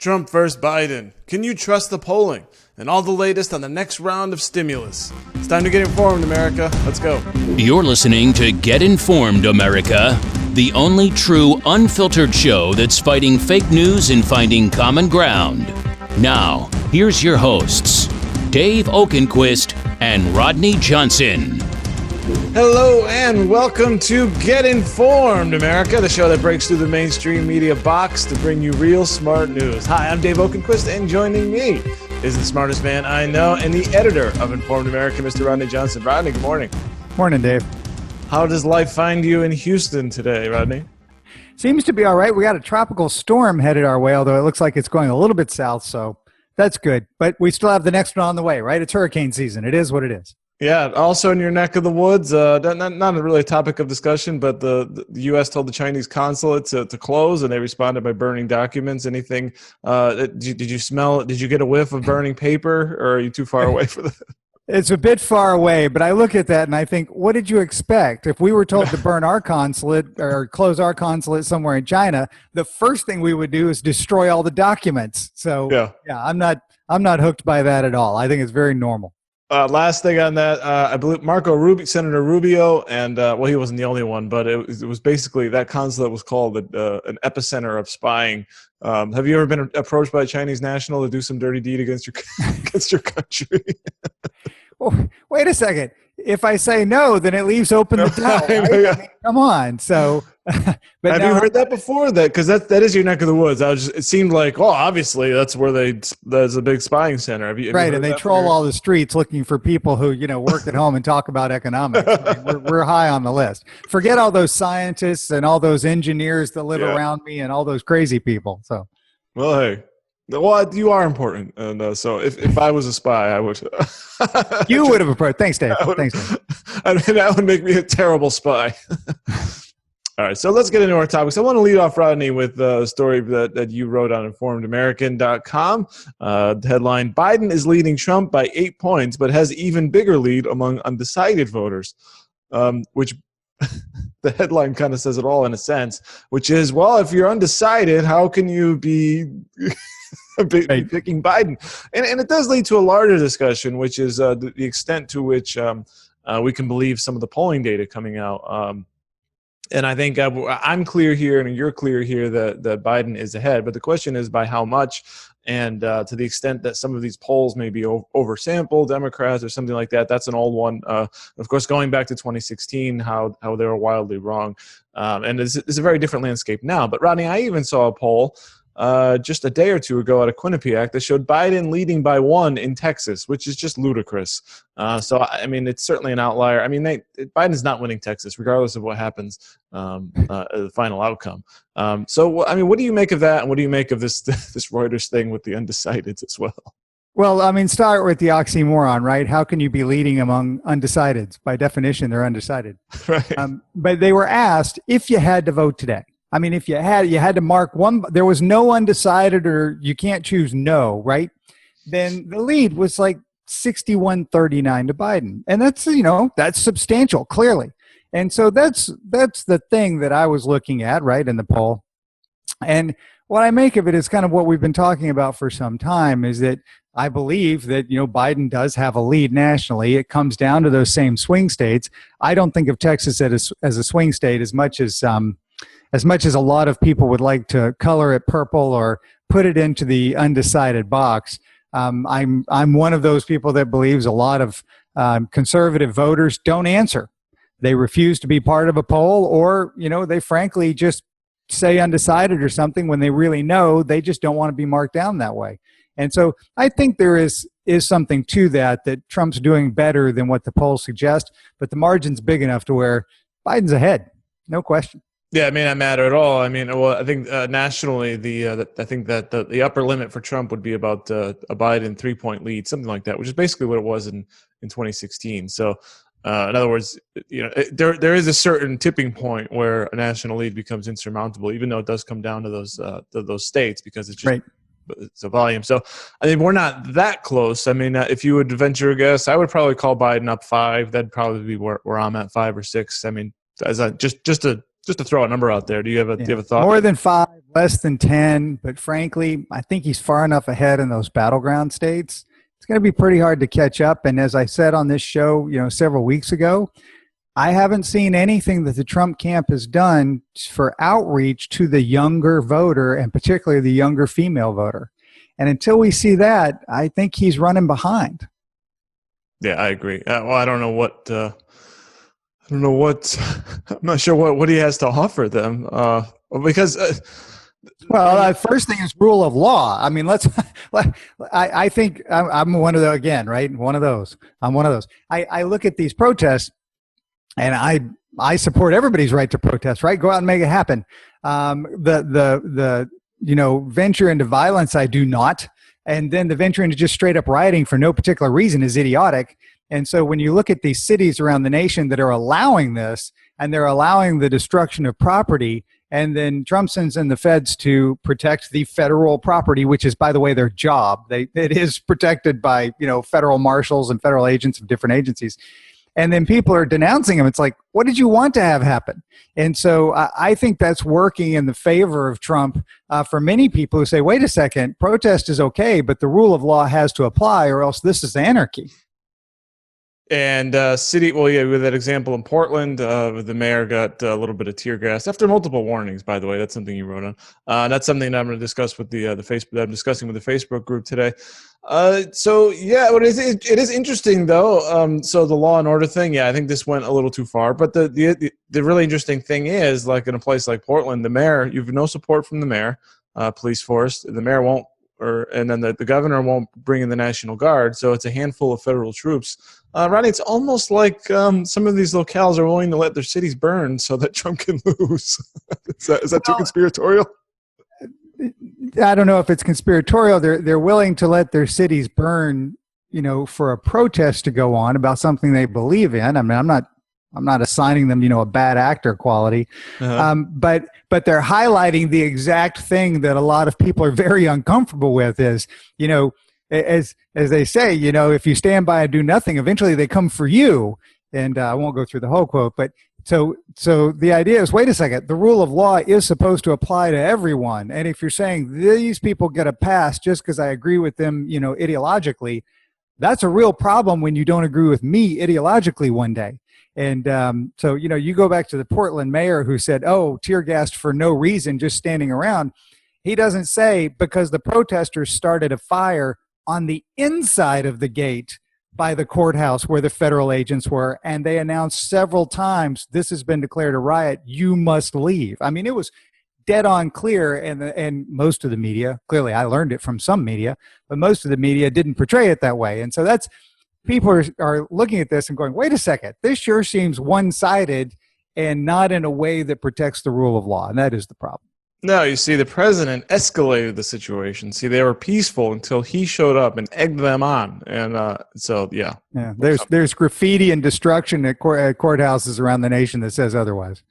Trump versus Biden. Can you trust the polling? And all the latest on the next round of stimulus. It's time to get informed, America. Let's go. You're listening to Get Informed, America, the only true unfiltered show that's fighting fake news and finding common ground. Now, here's your hosts, Dave Oakenquist and Rodney Johnson. Hello and welcome to Get Informed, America, the show that breaks through the mainstream media box to bring you real smart news. Hi, I'm Dave Oakenquist, and joining me is the smartest man I know and the editor of Informed America, Mr. Rodney Johnson. Rodney, good morning. Morning, Dave. How does life find you in Houston today, Rodney? Seems to be all right. We got a tropical storm headed our way, although it looks like it's going a little bit south, so that's good. But we still have the next one on the way, right? It's hurricane season. It is what it is. Yeah, also in your neck of the woods, not really a topic of discussion, but the U.S. told the Chinese consulate to close, and they responded by burning documents. Anything? Did you smell? Did you get a whiff of burning paper, or are you too far away for that? It's a bit far away, but I look at that and I think, what did you expect? If we were told to burn our consulate or close our consulate somewhere in China, the first thing we would do is destroy all the documents. So yeah, I'm not hooked by that at all. I think it's very normal. Last thing on that, I believe Senator Rubio, and he wasn't the only one, but it was basically that consulate was called an epicenter of spying. Have you ever been approached by a Chinese national to do some dirty deed against your country? Well, wait a second. If I say no, then it leaves open the door. Right? I mean, come on. So, but have you heard that before? Because that is your neck of the woods. It seemed like, obviously that's where there's a big spying center. Have you right, and they troll all the streets looking for people who work at home and talk about economics. I mean, we're high on the list. Forget all those scientists and all those engineers that live around me and all those crazy people. So, well, hey. Well, you are important, and so if I was a spy, I would. You would have approached. Thanks, Dave. Thanks, Dave. I mean, that would make me a terrible spy. All right, so let's get into our topics. I want to lead off, Rodney, with a story that you wrote on InformedAmerican.com. The headline: Biden is leading Trump by 8 points, but has even bigger lead among undecided voters, which. The headline kind of says it all in a sense, which is, well, if you're undecided, how can you be picking Biden? And it does lead to a larger discussion, which is the extent to which we can believe some of the polling data coming out. And I think I'm clear here and you're clear here that Biden is ahead. But the question is by how much? And to the extent that some of these polls may be oversampled, Democrats or something like that, that's an old one. Of course, going back to 2016, how they were wildly wrong. And it's a very different landscape now. But, Rodney, I even saw a poll just a day or two ago out of Quinnipiac that showed Biden leading by 1 in Texas, which is just ludicrous. So, I mean, it's certainly an outlier. I mean, Biden's not winning Texas, regardless of what happens, the final outcome. So, I mean, what do you make of that? And what do you make of this Reuters thing with the undecideds as well? Well, I mean, start with the oxymoron, right? How can you be leading among undecideds? By definition, they're undecided. Right. But they were asked if you had to vote today. I mean, if you had to mark one, there was no undecided or you can't choose no, right? Then the lead was like 61-39 to Biden. And that's substantial, clearly. And so that's the thing that I was looking at, right, in the poll. And what I make of it is kind of what we've been talking about for some time is that I believe that, Biden does have a lead nationally. It comes down to those same swing states. I don't think of Texas as a swing state as much as a lot of people would like to color it purple or put it into the undecided box. I'm one of those people that believes a lot of conservative voters don't answer. They refuse to be part of a poll, or they frankly just say undecided or something when they really know they just don't want to be marked down that way. And so I think there is something to that Trump's doing better than what the polls suggest, but the margin's big enough to where Biden's ahead, no question. Yeah, it may not matter at all. I mean, well, I think nationally, I think that the upper limit for Trump would be about a Biden 3-point lead, something like that, which is basically what it was in 2016. So, in other words, there is a certain tipping point where a national lead becomes insurmountable, even though it does come down to those states because it's just right. It's a volume. So, I mean, we're not that close. I mean, if you would venture a guess, I would probably call Biden up 5. That'd probably be where I'm at, 5 or 6. I mean, as just to Just to throw a number out there, do you have a thought? More than 5, less than 10. But frankly, I think he's far enough ahead in those battleground states. It's going to be pretty hard to catch up. And as I said on this show, several weeks ago, I haven't seen anything that the Trump camp has done for outreach to the younger voter, and particularly the younger female voter. And until we see that, I think he's running behind. Yeah, I agree. Well, I don't know what. I'm not sure what he has to offer them. Because. Well, first thing is rule of law. I mean, I think I'm one of those again, right? I'm one of those. I look at these protests, and I support everybody's right to protest, right? Go out and make it happen. The venture into violence, I do not. And then the venture into just straight up rioting for no particular reason is idiotic. And so when you look at these cities around the nation that are allowing this, and they're allowing the destruction of property, and then Trump sends in the feds to protect the federal property, which is, by the way, their job. It is protected by, federal marshals and federal agents of different agencies. And then people are denouncing him. It's like, what did you want to have happen? And so I think that's working in the favor of Trump for many people who say, wait a second, protest is okay, but the rule of law has to apply or else this is anarchy. And with that example in Portland, the mayor got a little bit of tear gas after multiple warnings. By the way, that's something you wrote on. That's something that I'm going to discuss with the Facebook. That I'm discussing with the Facebook group today. It is interesting though. So the law and order thing, I think this went a little too far. But the really interesting thing is, like in a place like Portland, the mayor, you have no support from the mayor, police force. The mayor won't, and then the governor won't bring in the National Guard. So it's a handful of federal troops. Rodney, it's almost like some of these locales are willing to let their cities burn so that Trump can lose. Is that too conspiratorial? I don't know if it's conspiratorial. They're willing to let their cities burn, for a protest to go on about something they believe in. I mean, I'm not assigning them, a bad actor quality, but they're highlighting the exact thing that a lot of people are very uncomfortable with. Is as they say, if you stand by and do nothing, eventually they come for you. And I won't go through the whole quote, but so the idea is, wait a second, the rule of law is supposed to apply to everyone. And if you're saying these people get a pass just because I agree with them, ideologically, that's a real problem when you don't agree with me ideologically one day. And so, you go back to the Portland mayor who said, tear gassed for no reason, just standing around. He doesn't say because the protesters started a fire on the inside of the gate by the courthouse where the federal agents were, and they announced several times, this has been declared a riot, you must leave. I mean, it was dead on clear, and most of the media, clearly I learned it from some media, but most of the media didn't portray it that way. And so that's, people are looking at this and going, wait a second, this sure seems one-sided and not in a way that protects the rule of law, and that is the problem. No, you see, the president escalated the situation. See, they were peaceful until he showed up and egged them on. And yeah. There's graffiti and destruction at courthouses around the nation that says otherwise.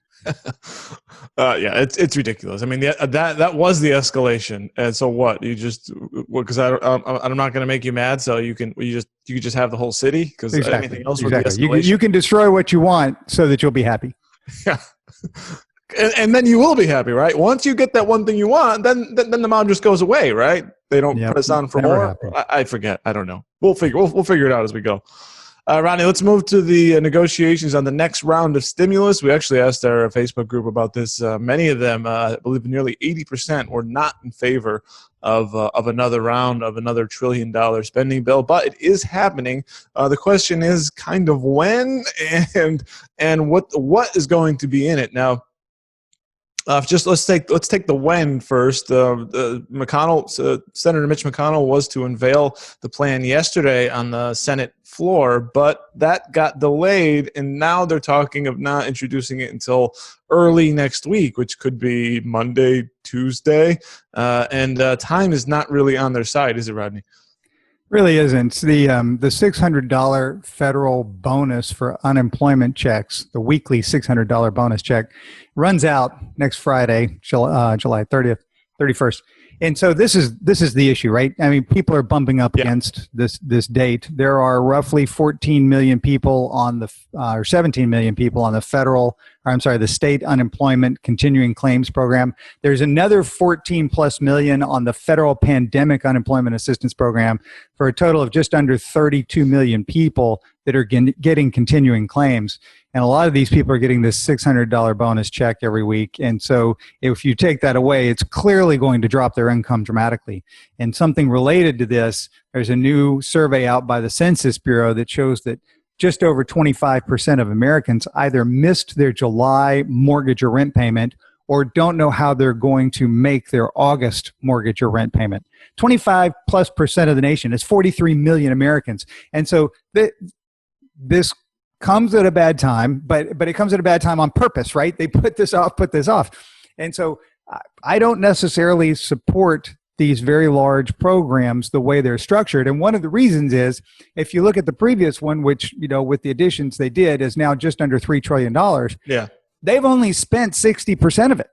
It's ridiculous. I mean, that was the escalation. And so what? You just, because I'm not going to make you mad, so you just have the whole city, because anything else would be escalation. You can destroy what you want so that you'll be happy. Yeah. And then you will be happy, right? Once you get that one thing you want, then the mob just goes away, right? They don't press on for more. I forget. I don't know. We'll figure it out as we go. Rodney, let's move to the negotiations on the next round of stimulus. We actually asked our Facebook group about this. Many of them, I believe nearly 80%, were not in favor of another round of another $1 trillion spending bill, but it is happening. The question is kind of when and what is going to be in it now. Let's take the when first. Senator Mitch McConnell was to unveil the plan yesterday on the Senate floor, but that got delayed, and now they're talking of not introducing it until early next week, which could be Monday, Tuesday, and time is not really on their side, is it, Rodney? Really isn't. The $600 federal bonus for unemployment checks, the weekly $600 bonus check, runs out next Friday, July 30th, 31st. And so this is the issue, right? I mean, people are bumping up against this date. There are roughly 14 million people or 17 million people on the federal the state unemployment continuing claims program. There's another 14 plus million on the federal pandemic unemployment assistance program for a total of just under 32 million people that are getting continuing claims. And a lot of these people are getting this $600 bonus check every week. And so if you take that away, it's clearly going to drop their income dramatically. And something related to this, there's a new survey out by the Census Bureau that shows that just over 25% of Americans either missed their July mortgage or rent payment or don't know how they're going to make their August mortgage or rent payment. 25+% of the nation is 43 million Americans. And so this comes at a bad time, but it comes at a bad time on purpose, right? They put this off. And so I don't necessarily support these very large programs the way they're structured. And one of the reasons is, if you look at the previous one, which, with the additions they did, is now just under $3 trillion. Yeah. They've only spent 60% of it.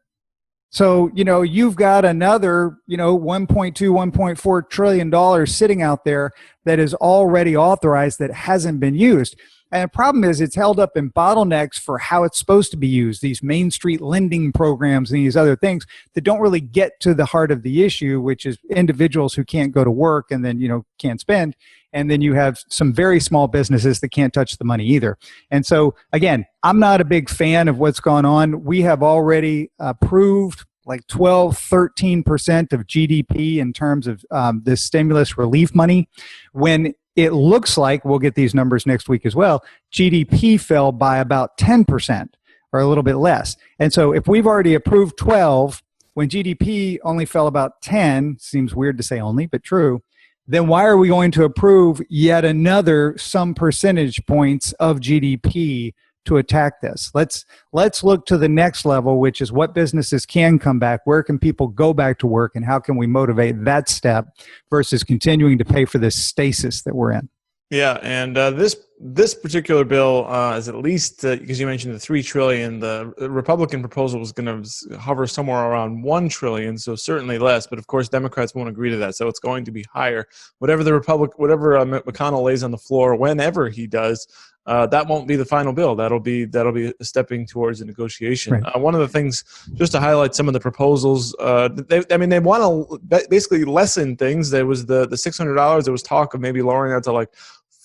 So, you've got another, $1.2, $1.4 trillion sitting out there that is already authorized that hasn't been used. And the problem is it's held up in bottlenecks for how it's supposed to be used, these Main Street lending programs and these other things that don't really get to the heart of the issue, which is individuals who can't go to work and then, can't spend. And then you have some very small businesses that can't touch the money either. And so, again, I'm not a big fan of what's gone on. We have already approved like 12, 13% of GDP in terms of this stimulus relief money, when it looks like, we'll get these numbers next week as well, GDP fell by about 10% or a little bit less. And so if we've already approved 12, when GDP only fell about 10, seems weird to say only, but true, then why are we going to approve yet another some percentage points of GDP to attack this? Let's look to the next level, which is what businesses can come back, where can people go back to work, and how can we motivate that step versus continuing to pay for this stasis that we're in. Yeah, and this particular bill is at least, because you mentioned the $3 trillion, the Republican proposal was going to hover somewhere around $1 trillion, so certainly less. But of course, Democrats won't agree to that, so it's going to be higher. Whatever McConnell lays on the floor, whenever he does, that won't be the final bill. That'll be stepping towards a negotiation. Right. One of the things, just to highlight some of the proposals, they want to basically lessen things. There was the $600. There was talk of maybe lowering that to like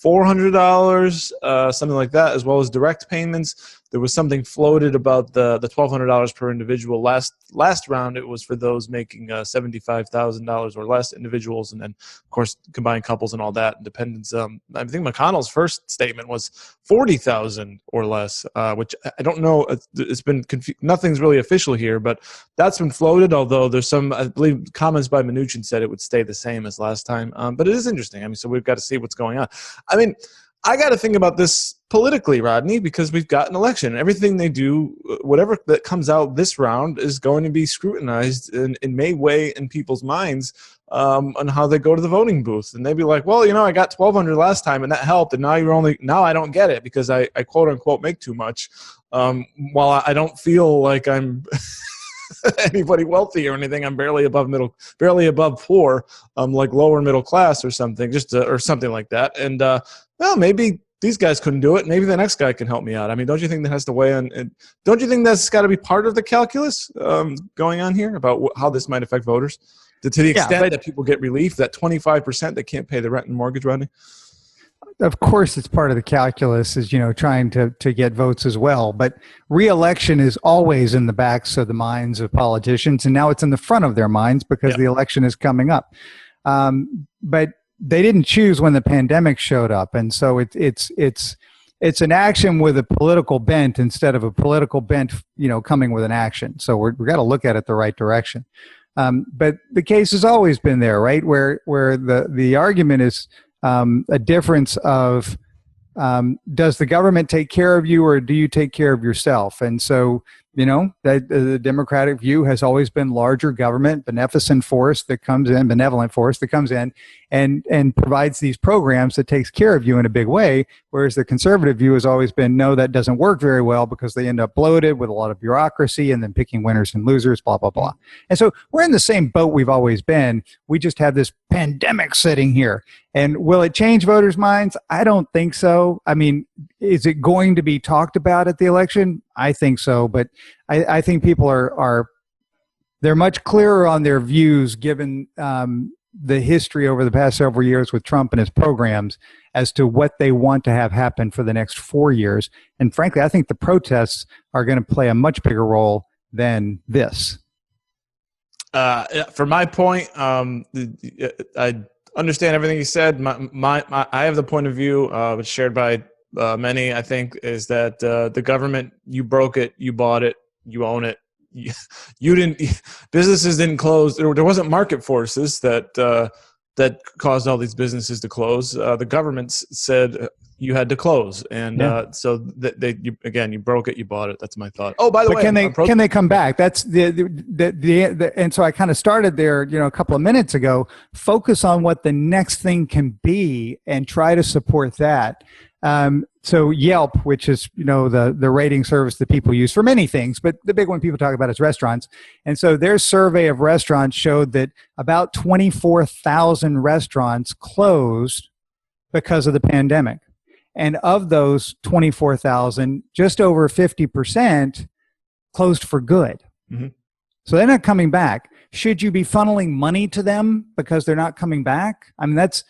$400, something like that, as well as direct payments. There was something floated about the $1,200 per individual. Last round, it was for those making $75,000 or less, individuals, and then, of course, combined couples and all that, and dependents. I think McConnell's first statement was $40,000 or less, which I don't know. It's been nothing's really official here, but that's been floated, although there's some, I believe, comments by Mnuchin said it would stay the same as last time. But it is interesting. So we've got to see what's going on. I got to think about this politically, Rodney, because we've got an election. Everything they do, whatever that comes out this round, is going to be scrutinized and may weigh in people's minds on how they go to the voting booth. And they'd be like, well, I got $1,200 last time and that helped, and now I don't get it because I quote unquote make too much. While I don't feel like I'm anybody wealthy or anything, I'm barely above poor, like lower middle class or something, or something like that. And well, maybe these guys couldn't do it. Maybe the next guy can help me out. Don't you think that has to weigh on? Don't you think that's got to be part of the calculus going on here about how this might affect voters? To the extent that people get relief, that 25% that can't pay the rent and mortgage, Rodney? Of course, it's part of the calculus, is trying to get votes as well. But re-election is always in the backs of the minds of politicians, and now it's in the front of their minds because the election is coming up. But they didn't choose when the pandemic showed up, and so it's an action with a political bent instead of a political bent, coming with an action. So we've got to look at it the right direction. But the case has always been there, right? Where the argument is a difference of does the government take care of you or do you take care of yourself? And so, that the Democratic view has always been larger government, benevolent force that comes in and provides these programs that takes care of you in a big way. Whereas the conservative view has always been, no, that doesn't work very well because they end up bloated with a lot of bureaucracy and then picking winners and losers, blah, blah, blah. And so we're in the same boat we've always been. We just have this pandemic sitting here. And will it change voters' minds? I don't think so. I mean, is it going to be talked about at the election? I think so, but I think people are they're much clearer on their views given the history over the past several years with Trump and his programs as to what they want to have happen for the next 4 years. And frankly, I think the protests are going to play a much bigger role than this. For my point, I understand everything you said. I have the point of view, which is shared by many, I think, is that the government, you broke it, you bought it, you own it. You didn't. Businesses didn't close. There wasn't market forces that caused all these businesses to close. The government said you had to close, and so you broke it, you bought it. That's my thought. Oh, by the way, can they come back? That's the and so I kind of started there, a couple of minutes ago. Focus on what the next thing can be, and try to support that. So Yelp, which is, the rating service that people use for many things, but the big one people talk about is restaurants. And so their survey of restaurants showed that about 24,000 restaurants closed because of the pandemic. And of those 24,000, just over 50% closed for good. Mm-hmm. So they're not coming back. Should you be funneling money to them because they're not coming back? I mean, that's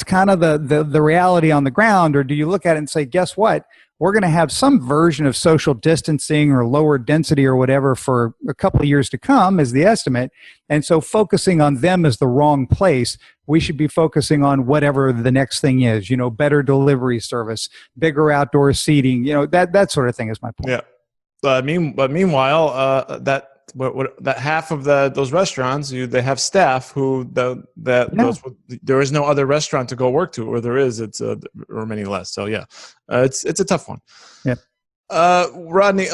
kind of the reality on the ground. Or do you look at it and say, guess what? We're going to have some version of social distancing or lower density or whatever for a couple of years to come is the estimate. And so focusing on them is the wrong place. We should be focusing on whatever the next thing is, better delivery service, bigger outdoor seating, that sort of thing is my point. Yeah. But meanwhile, that half of those restaurants, they have staff who there is no other restaurant to go work to, or there is, or many less. So it's a tough one. Yeah. Rodney,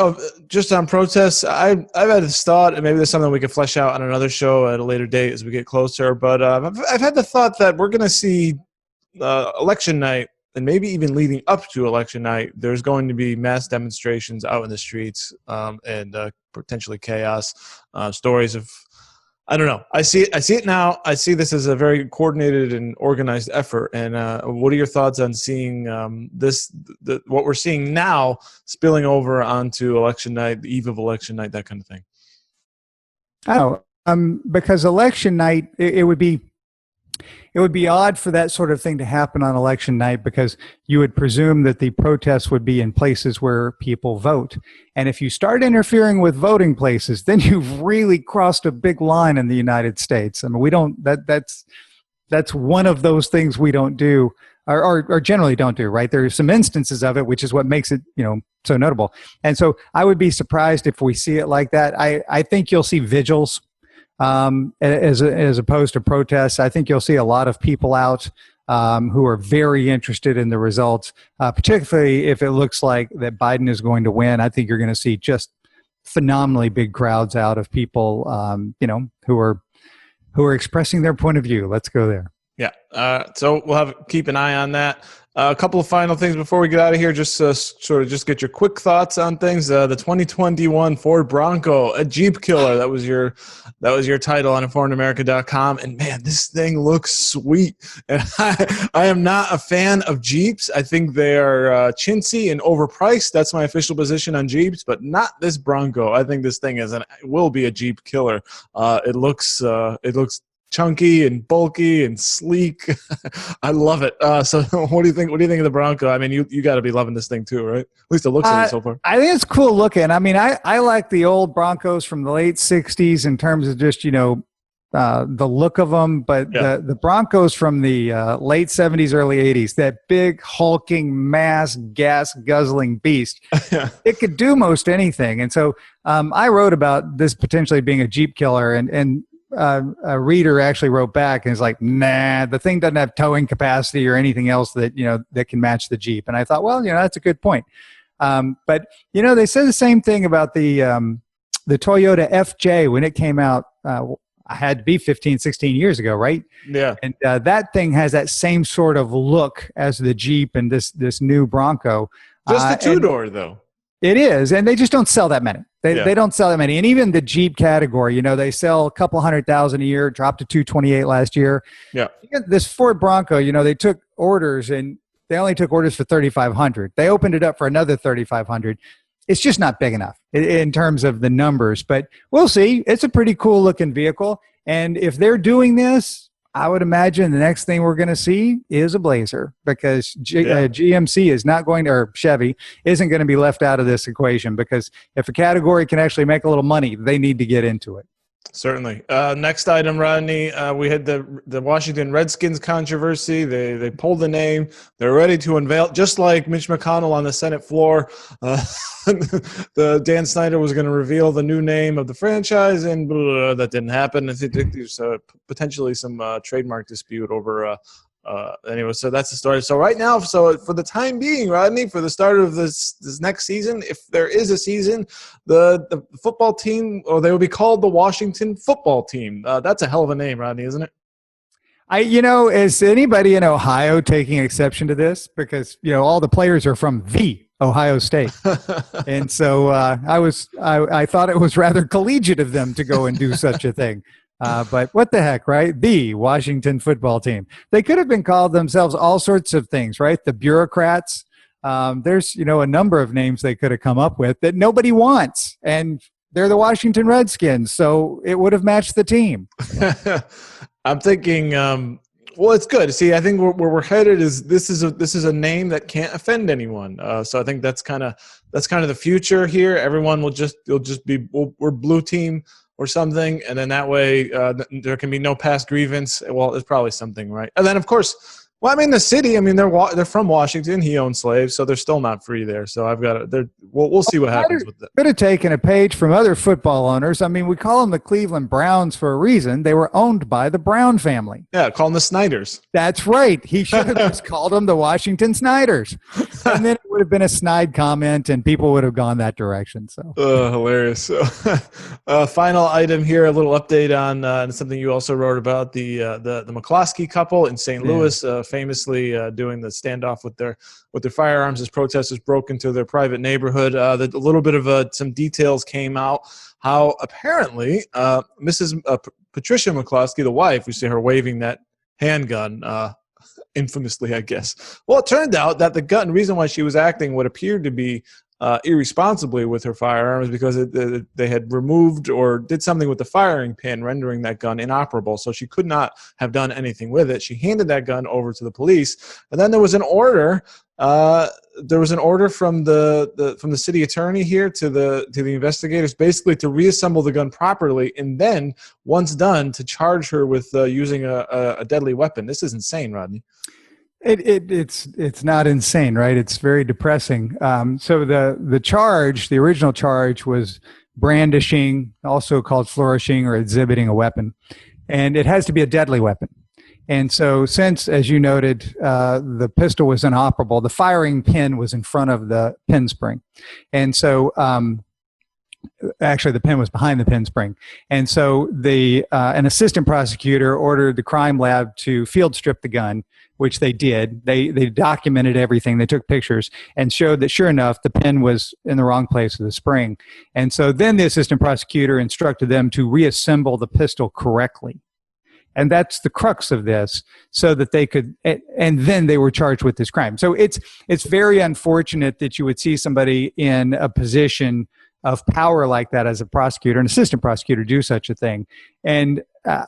just on protests, I've had this thought, and maybe there's something we could flesh out on another show at a later date as we get closer. But I've had the thought that we're going to see election night, and maybe even leading up to election night, there's going to be mass demonstrations out in the streets and potentially chaos. Stories of, I don't know. I see it now. I see this as a very coordinated and organized effort. And what are your thoughts on seeing what we're seeing now spilling over onto election night, the eve of election night, that kind of thing? Because election night, it would be odd for that sort of thing to happen on election night, because you would presume that the protests would be in places where people vote. And if you start interfering with voting places, then you've really crossed a big line in the United States. I mean, that's one of those things we don't do or generally don't do, right? There are some instances of it, which is what makes it, so notable. And so I would be surprised if we see it like that. I think you'll see vigils. As opposed to protests. I think you'll see a lot of people out who are very interested in the results, particularly if it looks like that Biden is going to win. I think you're going to see just phenomenally big crowds out of people, who are expressing their point of view. Let's go there. Yeah. So we'll keep an eye on that. A couple of final things before we get out of here. Just just get your quick thoughts on things. The 2021 Ford Bronco, a Jeep killer. That was your title on informedamerica.com. And man, this thing looks sweet. And I am not a fan of Jeeps. I think they are chintzy and overpriced. That's my official position on Jeeps, but not this Bronco. I think this thing will be a Jeep killer. It looks chunky and bulky and sleek. I love it. So what do you think? What do you think of the Bronco? I mean, you got to be loving this thing too, right? At least it looks like it so far. I think it's cool looking. I mean, I like the old Broncos from the late 60s in terms of just, the look of them. But the Broncos from the late 70s, early 80s, that big hulking mass gas guzzling beast, it could do most anything. And so I wrote about this potentially being a Jeep killer, and a reader actually wrote back and is like, nah, the thing doesn't have towing capacity or anything else that, that can match the Jeep. And I thought, well, that's a good point. But, they said the same thing about the Toyota FJ when it came out. I had to be 15, 16 years ago, right? Yeah. And that thing has that same sort of look as the Jeep and this new Bronco. Just the two-door, though. It is, and they just don't sell that many. Yeah. They don't sell that many. And even the Jeep category, they sell a couple 100,000 a year, dropped to 228 last year. Yeah. This Ford Bronco, they took orders, and they only took orders for 3,500. They opened it up for another 3,500. It's just not big enough in terms of the numbers, but we'll see. It's a pretty cool looking vehicle. And if they're doing this, I would imagine the next thing we're going to see is a Blazer, because GMC is not going to, or Chevy isn't going to be left out of this equation, because if a category can actually make a little money, they need to get into it. Certainly. Next item, Rodney. We had the Washington Redskins controversy. They pulled the name. They're ready to unveil, just like Mitch McConnell on the Senate floor. The Dan Snyder was going to reveal the new name of the franchise, and that didn't happen. I think there's potentially some trademark dispute over. Anyway, so that's the story. So right now, for the time being, Rodney, for the start of this next season, if there is a season, the football team, or they will be called the Washington Football Team. That's a hell of a name, Rodney, isn't it? Is anybody in Ohio taking exception to this? Because all the players are from the Ohio State, and so I thought it was rather collegiate of them to go and do such a thing. But what the heck, right? The Washington Football Team. They could have been called themselves all sorts of things, right? The bureaucrats. There's, a number of names they could have come up with that nobody wants. And they're the Washington Redskins, so it would have matched the team. I'm thinking, well, it's good. See, I think where we're headed is this is a name that can't offend anyone. So I think that's kind of the future here. Everyone will just be, we're blue team or something, and then that way there can be no past grievance. Well, there's probably something, right? And then, of course, the city. They're from Washington. He owned slaves, so they're still not free there. So we'll see what happens with that. Could have taken a page from other football owners. We call them the Cleveland Browns for a reason. They were owned by the Brown family. Yeah, call them the Snyders. That's right. He should have just called them the Washington Snyders, and then it would have been a snide comment, and people would have gone that direction. So hilarious. So, final item here, a little update on something you also wrote about, the McCloskey couple in St. Louis. Famously doing the standoff with their firearms as protesters broke into their private neighborhood. A little bit of some details came out how apparently Mrs. Patricia McCloskey, the wife, we see her waving that handgun infamously, I guess. Well, it turned out that the reason why she was acting what appeared to be irresponsibly with her firearms, because they had removed or did something with the firing pin, rendering that gun inoperable. So she could not have done anything with it. She handed that gun over to the police, and then there was an order. There was an order from the city attorney here to the investigators, basically to reassemble the gun properly, and then once done, to charge her with using a deadly weapon. This is insane, Rodney. It's not insane, right? It's very depressing. So the original charge was brandishing, also called flourishing or exhibiting a weapon, and it has to be a deadly weapon. And so since, as you noted, the pistol was inoperable, the firing pin was in front of the pin spring. And so actually the pin was behind the pin spring. And so an assistant prosecutor ordered the crime lab to field strip the gun, which they did. They documented everything. They took pictures and showed that, sure enough, the pin was in the wrong place of the spring. And so then the assistant prosecutor instructed them to reassemble the pistol correctly. And that's the crux of this, so that they could, and then they were charged with this crime. So it's very unfortunate that you would see somebody in a position of power like that as a prosecutor, an assistant prosecutor, do such a thing. And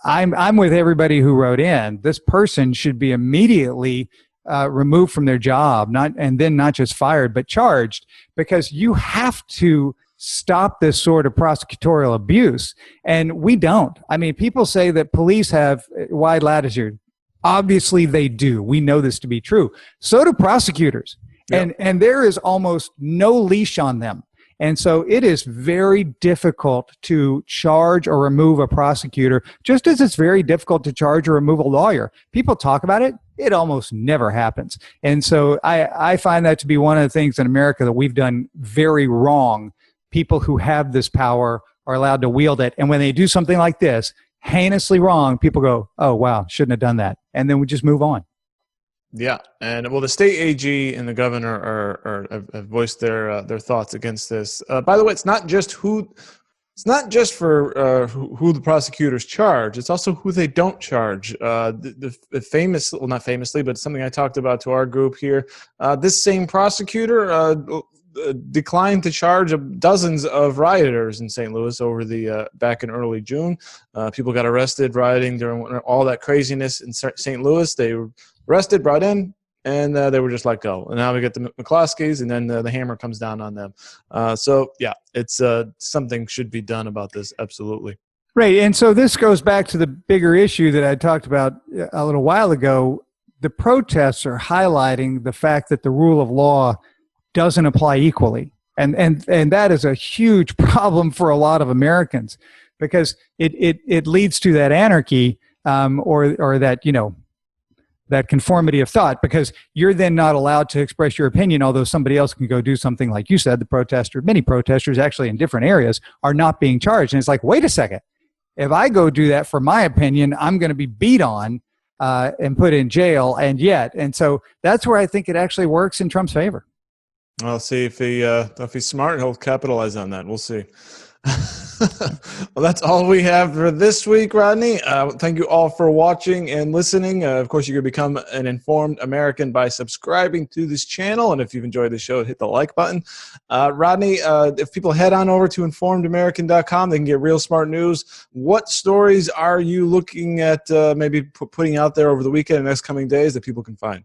I'm with everybody who wrote in. This person should be immediately removed from their job, not just fired, but charged, because you have to stop this sort of prosecutorial abuse. And we don't. People say that police have wide latitude. Obviously they do. We know this to be true. So do prosecutors. Yep. And there is almost no leash on them. And so it is very difficult to charge or remove a prosecutor, just as it's very difficult to charge or remove a lawyer. People talk about it. It almost never happens. And so I find that to be one of the things in America that we've done very wrong. People who have this power are allowed to wield it. And when they do something like this, heinously wrong, people go, oh, wow, shouldn't have done that. And then we just move on. Yeah, and well, the state AG and the governor have voiced their thoughts against this. By the way, it's not just for who the prosecutors charge. It's also who they don't charge. The famous, well, not famously, but something I talked about to our group here. This same prosecutor declined to charge dozens of rioters in St. Louis over the back in early June. People got arrested rioting during all that craziness in St. Louis. They were arrested, brought in, and they were just let go. And now we get the McCloskeys, and then the hammer comes down on them. So, yeah, it's something should be done about this, absolutely. Right, and so this goes back to the bigger issue that I talked about a little while ago. The protests are highlighting the fact that the rule of law doesn't apply equally. And that is a huge problem for a lot of Americans, because it leads to that anarchy or that, that conformity of thought, because you're then not allowed to express your opinion, although somebody else can go do something like you said. Many protesters actually in different areas are not being charged. And it's like, wait a second, if I go do that for my opinion, I'm going to be beat on and put in jail. And so that's where I think it actually works in Trump's favor. I'll see if he's smart, he'll capitalize on that. We'll see. Well, that's all we have for this week, Rodney. Thank you all for watching and listening. Of course, you can become an informed American by subscribing to this channel. And if you've enjoyed the show, hit the like button. Rodney, if people head on over to informedamerican.com, they can get real smart news. What stories are you looking at maybe putting out there over the weekend and next coming days that people can find?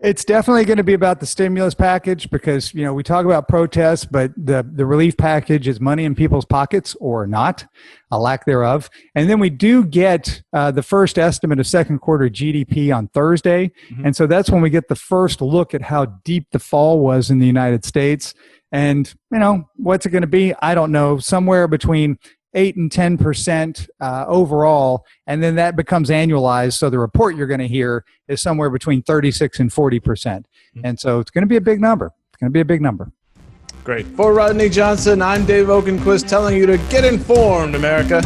It's definitely going to be about the stimulus package, because, we talk about protests, but the relief package is money in people's pockets or not, a lack thereof. And then we do get the first estimate of second quarter GDP on Thursday. Mm-hmm. And so that's when we get the first look at how deep the fall was in the United States. And, what's it going to be? I don't know, somewhere between 8 and 10% overall, and then that becomes annualized. So the report you're going to hear is somewhere between 36 and 40%. Mm-hmm. And so it's going to be a big number. Great. For Rodney Johnson, I'm Dave Oakenquist telling you to get informed, America.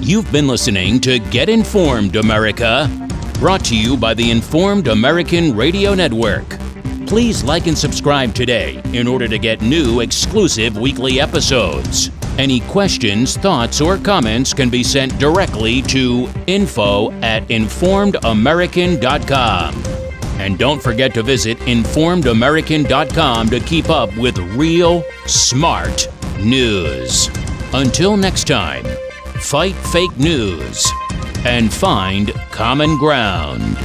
You've been listening to Get Informed, America, brought to you by the Informed American Radio Network. Please like and subscribe today in order to get new exclusive weekly episodes. Any questions, thoughts, or comments can be sent directly to info@informedamerican.com. And don't forget to visit informedamerican.com to keep up with real, smart news. Until next time, fight fake news and find common ground.